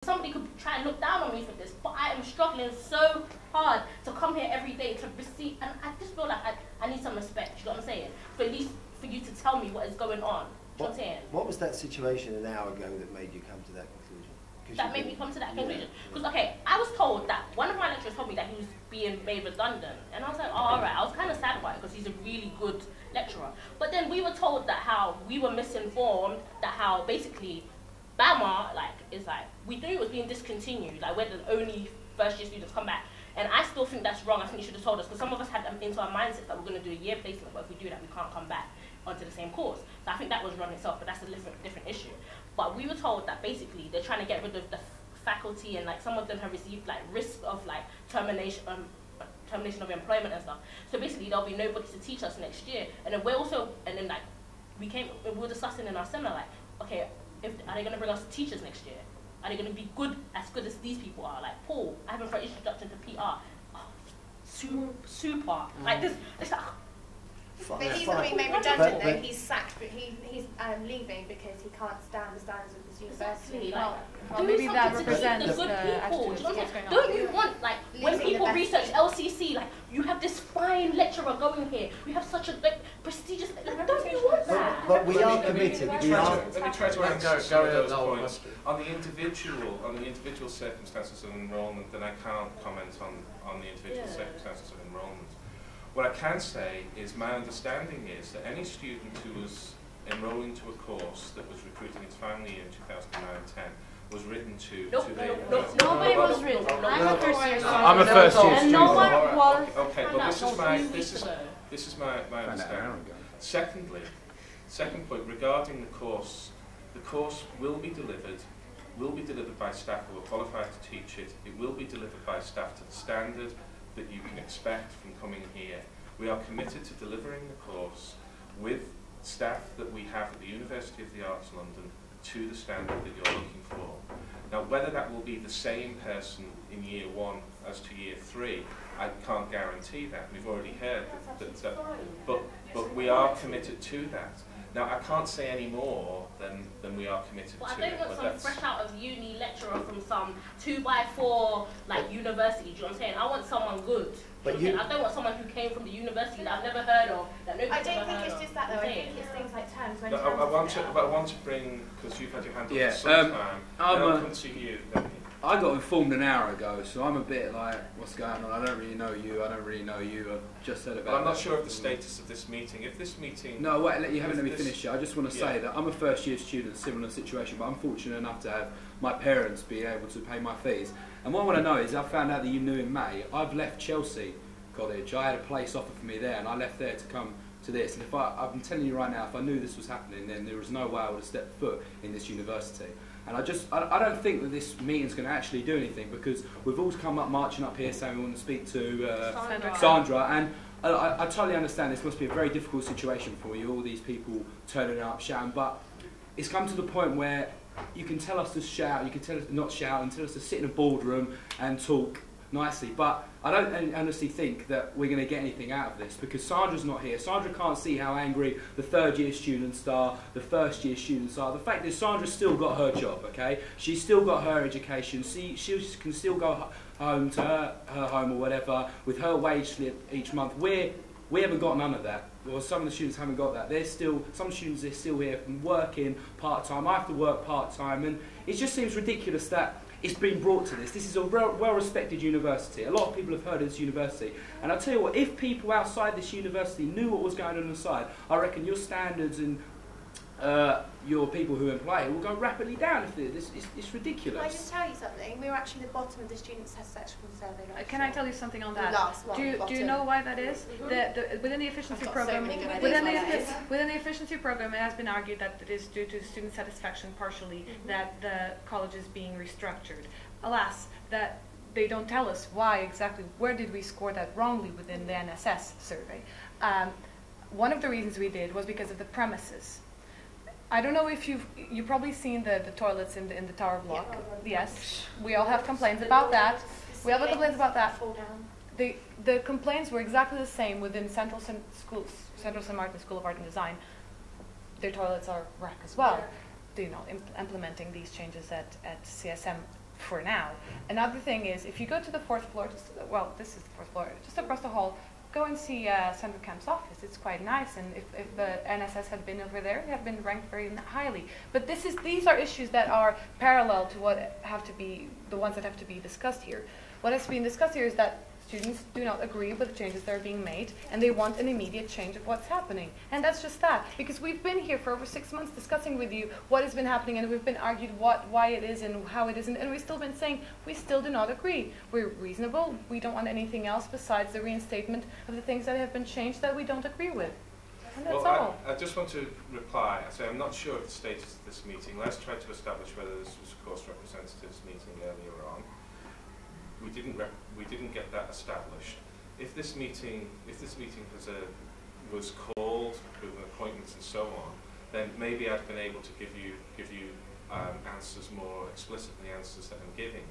Somebody could try and look down on me for this, but I am struggling so hard to come here every day to receive, and I just feel like I need some respect, you know what I'm saying? For at least for you to tell me what is going on, you know what I'm saying? What was that situation an hour ago that made you come to that conclusion? That made me come to that conclusion. Because, okay, I was told that, one of my lecturers told me that he was being made redundant, and I was like, oh, alright, I was kind of sad about it because he's a really good lecturer. But then we were told that how we were misinformed, that how basically BAMA, like, is like, we knew it was being discontinued, like, we're the only first year students come back. And I still think that's wrong. I think you should have told us, because some of us had into our mindsets that we're going to do a year placement, but if we do that, we can't come back onto the same course. So I think that was wrong itself, but that's a different issue. But we were told that basically they're trying to get rid of the faculty, and like some of them have received like risk of like termination of employment and stuff. So basically there'll be nobody to teach us next year. And then we're also, and then like we were discussing in our seminar, like, okay, are they going to bring us teachers next year? Are they going to be as good as these people are? Like Paul, I have him for an introduction to PR. Oh, super. Like this, it's like, but he's not being made redundant though, he's sacked, but he's leaving because he can't stand the standards of this university. Exactly, like, well, maybe that represents the good people. attitude. What's going on. Don't you want, like, when people research LCC, like, you have this fine lecturer going here, we have such a prestigious, like, don't you want that? But we are committed. Let me try to answer some of those points. On the individual circumstances of enrolment, then I can't comment on the individual circumstances of enrolment. What I can say is my understanding is that any student who was enrolling to a course that was recruiting its final year in 2009-10 was written to nobody was written. I'm a first year student. No one was. Okay, well this is my understanding. Second point regarding the course will be delivered by staff who are qualified to teach it. It will be delivered by staff to the standard that you can expect from coming here. We are committed to delivering the course with staff that we have at the University of the Arts London to the standard that you're looking for. Now, whether that will be the same person in year 1 as to year 3, I can't guarantee that. We've already heard that but we are committed to that. Now, I can't say any more than we are committed to. I don't want some fresh out of uni lecturer from some 2x4 like university. Do you know what I'm saying? I want someone good. But I don't want someone who came from the university that I've never heard of. That nobody's I don't think it's just that though. I think it's things like terms. When I want to bring, because you've had your hand up for some time. I'll come to you. I got informed an hour ago, so I'm a bit like, what's going on? I don't really know you. I've just said about. I'm not sure of the status of this meeting. If this meeting. No, wait. You haven't let me finish yet. I just want to say that I'm a first-year student, similar situation, but I'm fortunate enough to have my parents be able to pay my fees. And what I want to know is, I found out that you knew in May. I've left Chelsea College. I had a place offered for me there, and I left there to come to this. And I'm telling you right now, if I knew this was happening, then there was no way I would have stepped foot in this university. And I don't think that this meeting's going to actually do anything, because we've all come up marching up here saying we want to speak to Sandra, and I totally understand this must be a very difficult situation for you, all these people turning up, shouting, but it's come to the point where you can tell us to shout, you can tell us to not shout, and tell us to sit in a boardroom and talk nicely, but I don't honestly think that we're going to get anything out of this, because Sandra's not here. Sandra can't see how angry the third-year students are, the first-year students are. The fact is, Sandra's still got her job, okay? She's still got her education. She can still go home to her home or whatever with her wage slip each month. We haven't got none of that. Well, some of the students haven't got that. Some students are still here from working part-time. I have to work part-time, and it just seems ridiculous that it's been brought to this. This is a well-respected university. A lot of people have heard of this university. And I'll tell you what, if people outside this university knew what was going on inside, I reckon your standards and your people who employ it will go rapidly down. It's ridiculous. Can I just tell you something? We were actually the bottom of the student satisfaction survey. Can I tell you something on that? Do you know why that is? Within the efficiency program, within the efficiency program, it has been argued that it is due to student satisfaction partially that the college is being restructured. Alas, that they don't tell us why exactly. Where did we score that wrongly within the NSS survey? One of the reasons we did was because of the premises. I don't know if you've probably seen the toilets in the tower block. Yes, we all have complaints about that. We all have complaints about that. The complaints were exactly the same within Central St. Martin School of Art and Design. Their toilets are wreck as well. You know, implementing these changes at CSM for now. Another thing is, if you go to the 4th floor, well, this is the 4th floor, just across the hall, go and see Senator Camp's office. It's quite nice, and if the NSS had been over there, it had been ranked very highly. But these are issues that are parallel to what have to be the ones that have to be discussed here. What has been discussed here is that students do not agree with the changes that are being made, and they want an immediate change of what's happening. And that's just that, because we've been here for over 6 months discussing with you what has been happening, and we've been argued why it is and how it isn't, and we've still been saying we still do not agree. We're reasonable. We don't want anything else besides the reinstatement of the things that have been changed that we don't agree with. And that's all. I just want to reply. I say I'm not sure of the status of this meeting. Les tried to establish whether this was a course representatives meeting earlier on. We didn't get that established. If this meeting was called with appointments and so on, then maybe I'd been able to give you answers more explicitly, answers that I'm giving.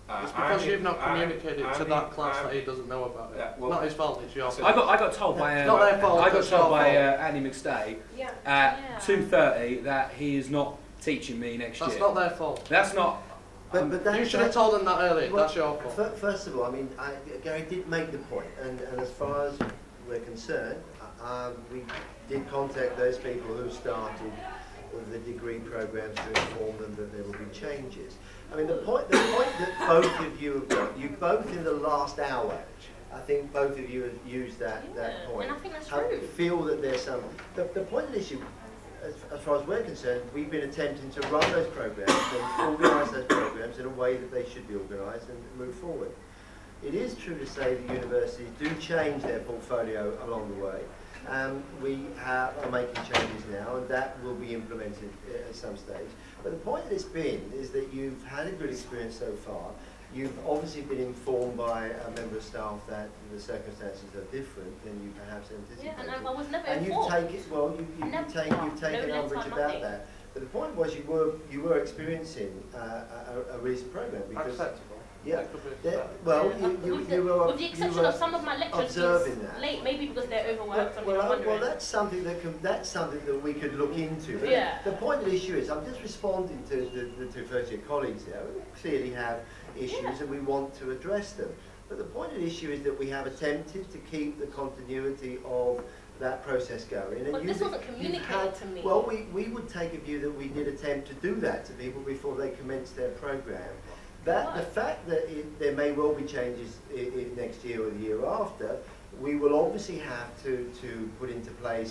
It's because you've not communicated to that class that he doesn't know about it. Well, not his fault, it's your fault. I got told by it's not their fault, I got told by Andy McStay at 2:30 that he is not teaching me next year. That's not their fault. That's not. But you should have told them that earlier. Well, that's your fault. First of all, I mean, Gary did make the point, and as far as we're concerned, we did contact those people who started the degree programs to inform them that there will be changes. I mean, the point that both of you have got, you both in the last hour, I think both of you have used that point. And I think that's true. Feel that there's some. The point of the issue, as far as we're concerned, we've been attempting to run those programs and organise those programs in a way that they should be organised and move forward. It is true to say that universities do change their portfolio along the way. We are making changes now, and that will be implemented at some stage. But the point of this being is that you've had a good experience so far. You've obviously been informed by a member of staff that the circumstances are different than you perhaps anticipated. Yeah, and I was never and informed. You've taken umbrage about that. But the point was you were experiencing a recent program because acceptable. Yeah. Well, you were with the exception of some of my lectures observing that. late, maybe because they're overworked. Well, that's something that we could look into. Yeah. The point of the issue is, I'm just responding to the two first-year colleagues there. We clearly have issues and we want to address them. But the point of the issue is that we have attempted to keep the continuity of that process going. But this wasn't communicated to me. Well, we would take a view that we did attempt to do that to people before they commenced their program. The fact that there may well be changes next year or the year after, we will obviously have to put into place